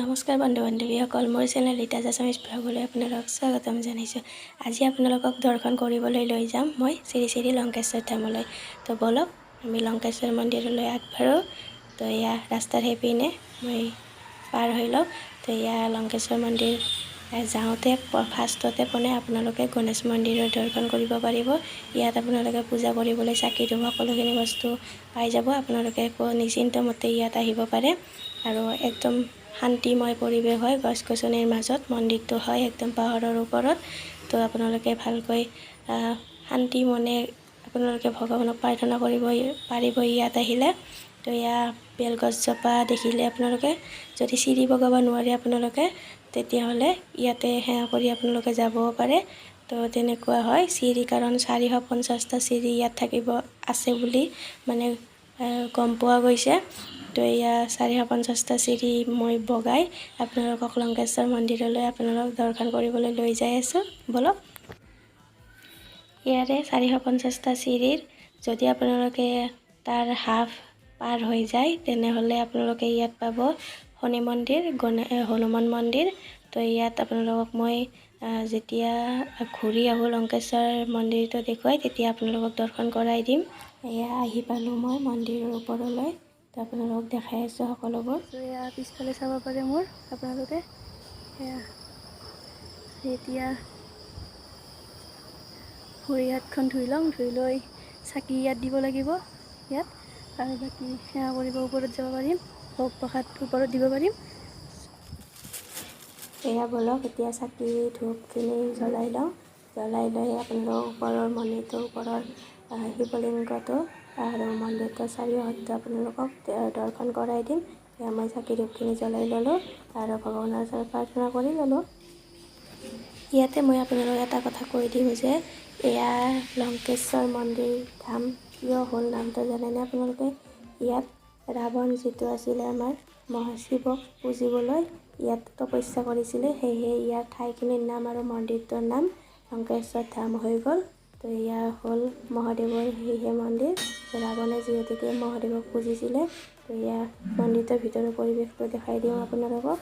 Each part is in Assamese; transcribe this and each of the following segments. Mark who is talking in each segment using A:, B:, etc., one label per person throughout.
A: নমস্কাৰ বন্ধু বান্ধৱীসকল, মোৰ চেনেল ৰীতা আছামিজ ব্লগলৈ আপোনালোকক স্বাগতম জনাইছোঁ। আজি আপোনালোকক দৰ্শন কৰিবলৈ লৈ যাম মই শ্ৰী শ্ৰী লংকেশ্বৰ ধামলৈ। তো বলক আমি লংকেশ্বৰ মন্দিৰলৈ আগবাঢ়োঁ। তো এয়া ৰাস্তাৰ সেইপিনে মই পাৰ হৈ লওঁ। তো এয়া লংকেশ্বৰ মন্দিৰ যাওঁতে ফাৰ্ষ্টতে পোনে আপোনালোকে গণেশ মন্দিৰৰ দৰ্শন কৰিব পাৰিব। ইয়াত আপোনালোকে পূজা কৰিবলৈ চাকি ধূপ সকলোখিনি বস্তু পাই যাব। আপোনালোকে নিশ্চিন্তমতে ইয়াত আহিব পাৰে আৰু একদম শান্তিময় পৰিৱেশ হয়। গছ গছনিৰ মাজত মন্দিৰটো হয় একদম পাহাৰৰ ওপৰত। তো আপোনালোকে ভালকৈ শান্তি মনে আপোনালোকে ভগৱানক প্ৰাৰ্থনা কৰিব পাৰিব ইয়াত আহিলে। তো এয়া বেলগছজোপা দেখিলে আপোনালোকে যদি চিৰি বগাব নোৱাৰে আপোনালোকে তেতিয়াহ'লে ইয়াতে সেৱা কৰি আপোনালোকে যাবও পাৰে। তো তেনেকুৱা হয় চিৰি, কাৰণ 450টা চিৰি ইয়াত থাকিব আছে বুলি মানে গম পোৱা গৈছে। তো এয়া 450টা চিৰি মই বগাই আপোনালোকক লংকেশ্বৰ মন্দিৰলৈ আপোনালোক দৰ্শন কৰিবলৈ লৈ যাই আছোঁ। বলক ইয়াৰে 450টা চিৰিৰ যদি আপোনালোকে তাৰ হাফ পাৰ হৈ যায় তেনেহ'লে আপোনালোকে ইয়াত পাব শনি মন্দিৰ, হনুমান মন্দিৰ। তো ইয়াত আপোনালোকক মই যেতিয়া ঘূৰি আহোঁ লংকেশ্বৰ মন্দিৰটো দেখুৱাই তেতিয়া আপোনালোকক দৰ্শন কৰাই দিম। এয়া আহি পালোঁ মই মন্দিৰৰ ওপৰলৈ। তো আপোনালোকক দেখাই আছোঁ সকলোবোৰ। তো এয়া পিছফালে চাব পাৰে মোৰ আপোনালোকে। এয়া এতিয়া ভৰি হাতখন ধুই লওঁ, ধুই লৈ চাকি ইয়াত দিব লাগিব ইয়াত, আৰু বাকী সেৱা কৰিব ওপৰত যাব পাৰিম, ভোগ প্ৰসাদ ওপৰত দিব পাৰিম। এয়া বলক এতিয়া চাকি ধূপখিনি জ্বলাই লওঁ। জ্বলাই লৈ আপোনালোক ওপৰৰ মন্দিৰটোৰ ওপৰৰ শিৱলিংগটো আৰু মন্দিৰটোৰ চাৰিওহাতটো আপোনালোকক দৰ্শন কৰাই দিম। এয়া মই চাকি ধূপখিনি জ্বলাই ল'লোঁ আৰু ভগৱানৰ ওচৰত প্ৰাৰ্থনা কৰি ল'লোঁ। ইয়াতে মই আপোনালোকক এটা কথা কৈ দিওঁ যে এয়া লংকেশ্বৰ মন্দিৰ ধাম কিয় হ'ল নামটো জানেনে আপোনালোকে? ইয়াত ৰাৱণ যিটো আছিলে আমাৰ মহাশিৱক পুজিবলৈ ইয়াত তপস্যা কৰিছিলে, সেয়েহে ইয়াৰ ঠাইখিনিৰ নাম আৰু মন্দিৰটোৰ নাম লংকেশ্বৰ ধাম হৈ গ'ল। তো এয়া হ'ল মহাদেৱৰ সেয়েহে মন্দিৰ। ৰাৱণে যিহেতুকে মহাদেৱক পুজিছিলে। তো এয়া মন্দিৰটোৰ ভিতৰৰ পৰিৱেশটো দেখাই দিওঁ আপোনালোকক।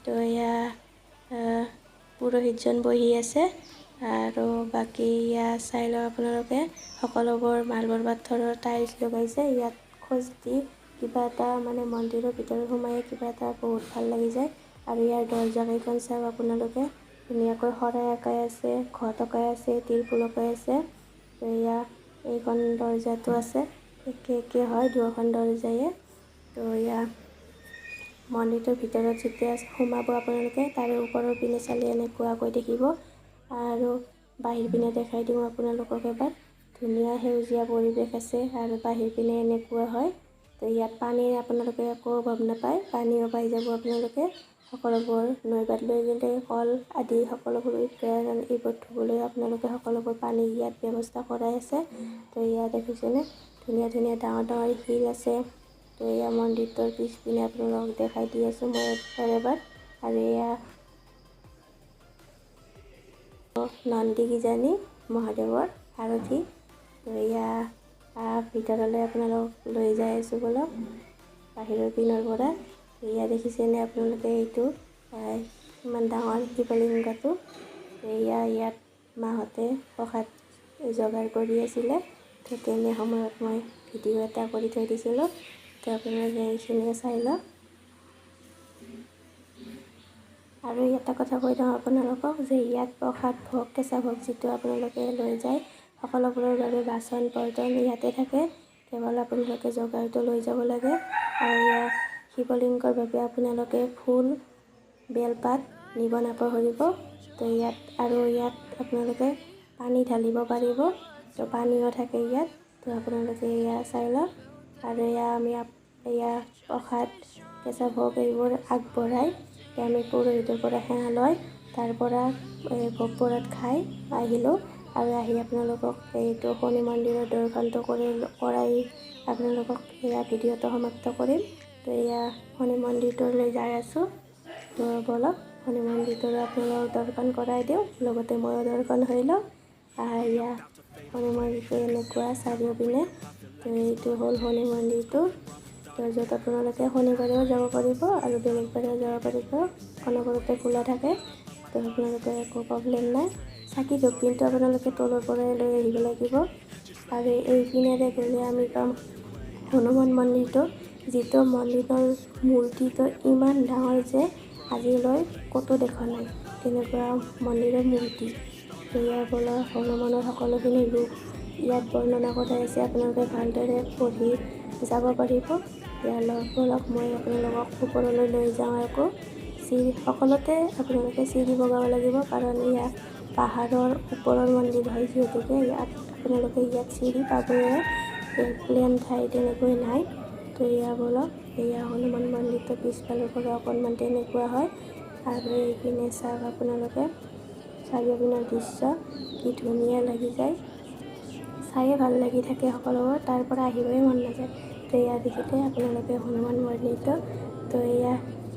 A: তো এয়া পুৰোহিতজন বহি আছে আৰু বাকী ইয়াত চাই লওক আপোনালোকে সকলোবোৰ মাৰ্বৰ পাথৰৰ টাইলছ লগাইছে। ইয়াত খোজ দি কিবা এটা মানে মন্দিৰৰ ভিতৰত সোমাই কিবা এটা বহুত ভাল লাগি যায়। আৰু ইয়াৰ দৰ্জাকেইখন চাওক আপোনালোকে, ধুনীয়াকৈ শৰাই আঁকাই আছে, ঘট অঁকাই আছে, ত্ৰিশূল অঁকাই আছে। তো এয়া এইখন দৰ্জাটো আছে, একে একে হয় দুয়োখন দৰ্জায়ে। তো এয়া মন্দিৰটোৰ ভিতৰত যেতিয়া সোমাব আপোনালোকে তাৰে ওপৰৰ পিনে চালে এনেকুৱাকৈ দেখিব। আৰু বাহিৰ পিনে দেখাই দিওঁ আপোনালোকক এবাৰ, ধুনীয়া সেউজীয়া পৰিৱেশ আছে আৰু বাহিৰ পিনে এনেকুৱা হয়। তো ইয়াত পানীৰ আপোনালোকে একো অভাৱ নাপায়, পানীও পাই যাব আপোনালোকে। সকলোবোৰ নৈ বাট লৈ গ'লে কল আদি সকলোবোৰ এইবোৰ ধুবলৈ আপোনালোকে সকলোবোৰ পানী ইয়াত ব্যৱস্থা কৰাই আছে। তো ইয়াত দেখিছেনে ধুনীয়া ধুনীয়া ডাঙৰ ডাঙৰ শিল আছে। তো এয়া মন্দিৰটোৰ পিছপিনে আপোনালোকক দেখাই দি আছোঁ মই এবাৰ। আৰু এয়া নন্দী কিজানি মহাদেৱৰ সাৰথি। তো এয়া ভিতৰলৈ আপোনালোক লৈ যাই আছোঁ বলক বাহিৰৰ পিনৰ পৰা। এয়া দেখিছেনে আপোনালোকে এইটো ইমান ডাঙৰ শিৱলিংগটো। এয়া ইয়াত মাহঁতে প্ৰসাদ যোগাৰ কৰি আছিলে। তো তেনে সময়ত মই ভিডিঅ' এটা কৰি থৈ দিছিলোঁ। তো আপোনালোকে এইখিনিও চাই লওক। আৰু এটা কথা কৈ দিওঁ আপোনালোকক যে ইয়াত প্ৰসাদ ভোগ, কেঁচা ভোগ যিটো আপোনালোকে লৈ যায় সকলোবোৰৰ বাবে বাচন বৰ্তন ইয়াতে থাকে, কেৱল আপোনালোকে যোগাৰটো লৈ যাব লাগে। আৰু ইয়াত শিৱলিংগৰ বাবে আপোনালোকে ফুল বেলপাত নিব নাপাহৰিব। তো ইয়াত আৰু ইয়াত আপোনালোকে পানী ঢালিব পাৰিব। তো পানীও থাকে ইয়াত। তো আপোনালোকে এয়া চাই লওক। আৰু আমি এয়া প্ৰসাদ কেঁচা ভোগ এইবোৰ আগবঢ়াই আমি পুৰোহিতৰ পৰা সেৱা লয় তাৰ পৰা ভোগ প্ৰসাদ খাই আহিলোঁ। আৰু আহি আপোনালোকক এইটো শনি মন্দিৰৰ দৰ্শনটো কৰাই আপোনালোকক এয়া ভিডিঅ'টো সমাপ্ত কৰিম। তো এয়া শনি মন্দিৰটোলৈ যাই আছোঁ। তো বলক শনি মন্দিৰটোৰ আপোনালোকক দৰ্শন কৰাই দিওঁ, লগতে ময়ো দৰ্শন হৈ লওঁ। এয়া শনি মন্দিৰটো এনেকুৱা চাৰিওপিনে। তো এইটো হ'ল শনি মন্দিৰটো। তো তো য'ত আপোনালোকে শনিবাৰেও যাব পাৰিব আৰু বেলেগ বাৰেও যাব পাৰিব, অনবৰতে খোলা থাকে। তো আপোনালোকৰ একো প্ৰব্লেম নাই। চাকি ধূপ কিন্তু আপোনালোকে তলৰ পৰাই লৈ আহিব লাগিব। আৰু এইপিনেৰে গ'লে আমি পাম হনুমান মন্দিৰটো, যিটো মন্দিৰৰ মূৰ্তিটো ইমান ডাঙৰ যে আজিলৈ ক'তো দেখা নাই তেনেকুৱা মন্দিৰৰ মূৰ্তি। ইয়াৰ ফলত হনুমানৰ সকলোখিনি ৰূপ ইয়াত বৰ্ণনা কৰা আছে, আপোনালোকে ভালদৰে পঢ়ি যাব পাৰিব। ইয়াৰ ফলত মই আপোনালোকক ওপৰলৈ লৈ যাওঁ। আকৌ সকলোতে আপোনালোকে চিৰি বগাব লাগিব, কাৰণ ইয়াত পাহাৰৰ ওপৰৰ মন্দিৰ হয় যিহেতুকে ইয়াত আপোনালোকে চিৰি পাবয়ে, প্লেন ঠাই তেনেকৈ নাই। তো এয়া বলক, এয়া হনুমান মন্দিৰটো পিছফালৰ পৰা অকণমান তেনেকুৱা হয়। আৰু এইপিনে চাওক আপোনালোকে চাৰিওপিনৰ দৃশ্য কি ধুনীয়া লাগি যায়, চায়ে ভাল লাগি থাকে সকলোবোৰ, তাৰ পৰা আহিবই মন নাযায়। তো এয়া দেখিতে আপোনালোকে হনুমান মন্দিৰটো। তো এয়া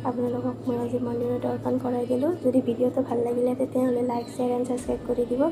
A: আপোনালোকক মই আজি মন্দিৰৰ দৰ্শন কৰাই দিলোঁ। যদি ভিডিঅ'টো ভাল লাগিলে তেতিয়াহ'লে লাইক, শ্বেয়াৰ এণ্ড ছাবস্ক্ৰাইব কৰি দিব।